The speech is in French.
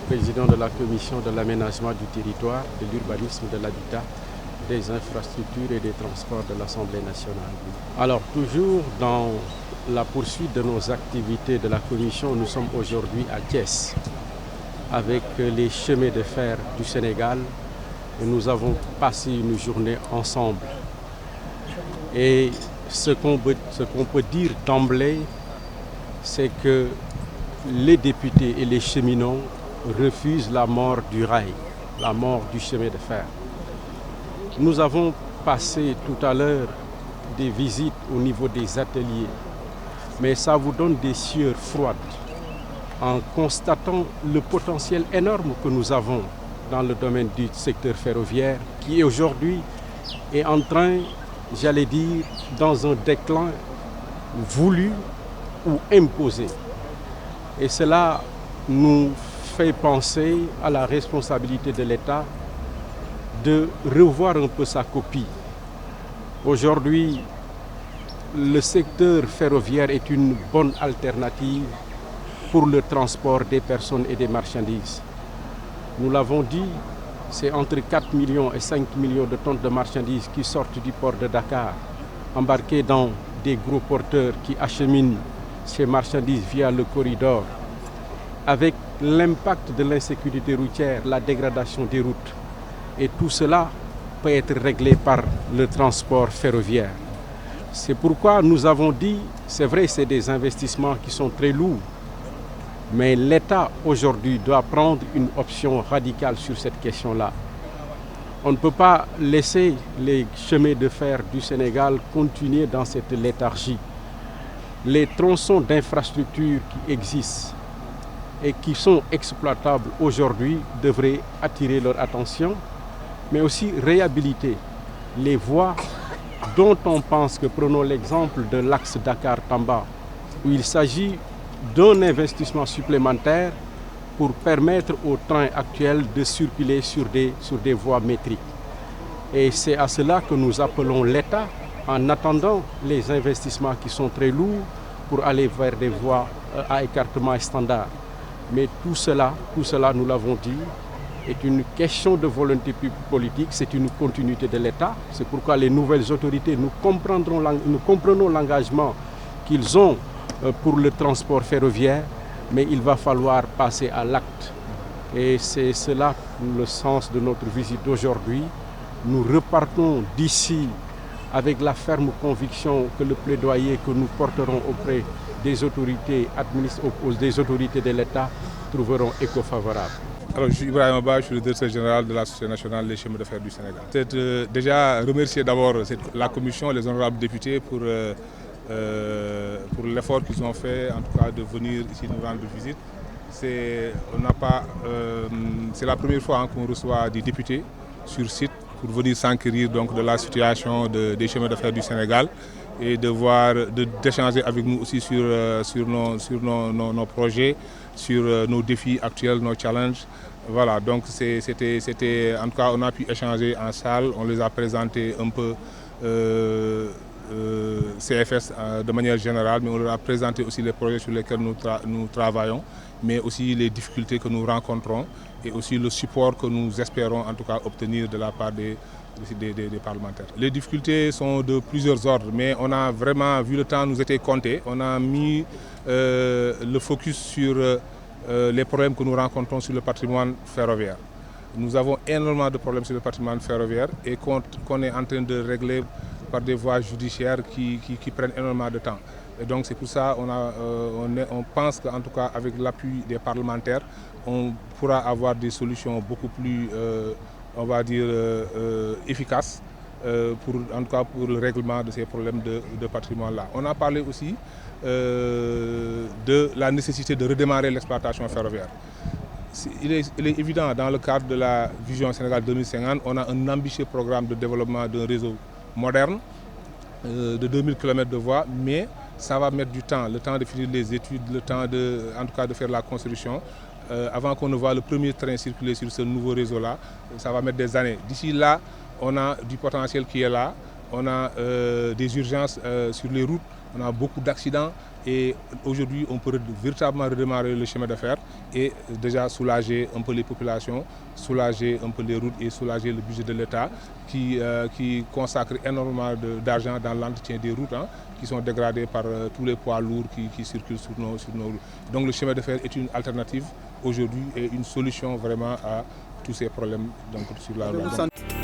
président de la commission de l'aménagement du territoire, de l'urbanisme, de l'habitat, des infrastructures et des transports de l'Assemblée nationale. Alors, toujours dans la poursuite de nos activités de la commission, nous sommes aujourd'hui à Thiès avec les chemins de fer du Sénégal et nous avons passé une journée ensemble. Et ce qu'on peut dire d'emblée, c'est que les députés et les cheminots refusent la mort du rail, la mort du chemin de fer. Nous avons passé tout à l'heure des visites au niveau des ateliers, mais ça vous donne des sueurs froides en constatant le potentiel énorme que nous avons dans le domaine du secteur ferroviaire qui aujourd'hui est en train, j'allais dire, dans un déclin voulu ou imposé. Et cela nous fait penser à la responsabilité de l'État de revoir un peu sa copie. Aujourd'hui, le secteur ferroviaire est une bonne alternative pour le transport des personnes et des marchandises. Nous l'avons dit, c'est entre 4 millions et 5 millions de tonnes de marchandises qui sortent du port de Dakar, embarquées dans des gros porteurs qui acheminent ces marchandises via le corridor. Avec l'impact de l'insécurité routière, la dégradation des routes, et tout cela peut être réglé par le transport ferroviaire. C'est pourquoi nous avons dit, c'est vrai, c'est des investissements qui sont très lourds, mais l'État aujourd'hui doit prendre une option radicale sur cette question-là. On ne peut pas laisser les chemins de fer du Sénégal continuer dans cette léthargie. Les tronçons d'infrastructures qui existent et qui sont exploitables aujourd'hui devraient attirer leur attention, mais aussi réhabiliter les voies dont on pense que, prenons l'exemple de l'axe Dakar-Tamba, où il s'agit d'un investissement supplémentaire pour permettre aux trains actuels de circuler sur des voies métriques. Et c'est à cela que nous appelons l'État, en attendant les investissements qui sont très lourds, pour aller vers des voies à écartement standard. Mais tout cela, nous l'avons dit, est une question de volonté politique, c'est une continuité de l'État. C'est pourquoi les nouvelles autorités, nous comprenons l'engagement qu'ils ont pour le transport ferroviaire, mais il va falloir passer à l'acte. Et c'est cela le sens de notre visite d'aujourd'hui. Nous repartons d'ici avec la ferme conviction que le plaidoyer que nous porterons auprès des autorités des autorités de l'État trouveront écho favorable. Alors, je suis Ibrahim Abba, je suis le directeur général de la Société nationale des chemins de fer du Sénégal. Déjà remercier d'abord la commission, les honorables députés pour l'effort qu'ils ont fait, en tout cas de venir ici nous rendre visite. C'est la première fois qu'on reçoit des députés sur site pour venir s'enquérir donc de la situation des chemins de fer du Sénégal et d'échanger avec nous aussi sur nos projets, sur nos défis actuels, nos challenges. Voilà, donc c'était, en tout cas, on a pu échanger en salle, on les a présentés un peu CFS de manière générale, mais on leur a présenté aussi les projets sur lesquels nous travaillons, mais aussi les difficultés que nous rencontrons et aussi le support que nous espérons en tout cas obtenir de la part des parlementaires. Les difficultés sont de plusieurs ordres, mais on a vraiment, vu le temps nous était compté, on a mis le focus sur les problèmes que nous rencontrons sur le patrimoine ferroviaire. Nous avons énormément de problèmes sur le patrimoine ferroviaire et qu'on est en train de régler par des voies judiciaires qui prennent énormément de temps. Et donc c'est pour ça on pense qu'en tout cas avec l'appui des parlementaires, on pourra avoir des solutions beaucoup plus, on va dire, efficaces en tout cas pour le règlement de ces problèmes de patrimoine-là. On a parlé aussi de la nécessité de redémarrer l'exploitation ferroviaire. Il est évident, dans le cadre de la Vision Sénégal 2050, on a un ambitieux programme de développement d'un réseau moderne de 2000 km de voies, mais ça va mettre du temps, le temps de finir les études, le temps en tout cas de faire la construction. Avant qu'on ne voit le premier train circuler sur ce nouveau réseau-là, ça va mettre des années. D'ici là, on a du potentiel qui est là, on a des urgences sur les routes, on a beaucoup d'accidents Et aujourd'hui, on peut véritablement redémarrer le chemin de fer et déjà soulager un peu les populations, soulager un peu les routes et soulager le budget de l'État qui consacre énormément d'argent dans l'entretien des routes qui sont dégradées par tous les poids lourds qui circulent sur nos routes. Donc le chemin de fer est une alternative aujourd'hui et une solution vraiment à tous ces problèmes donc, sur la route.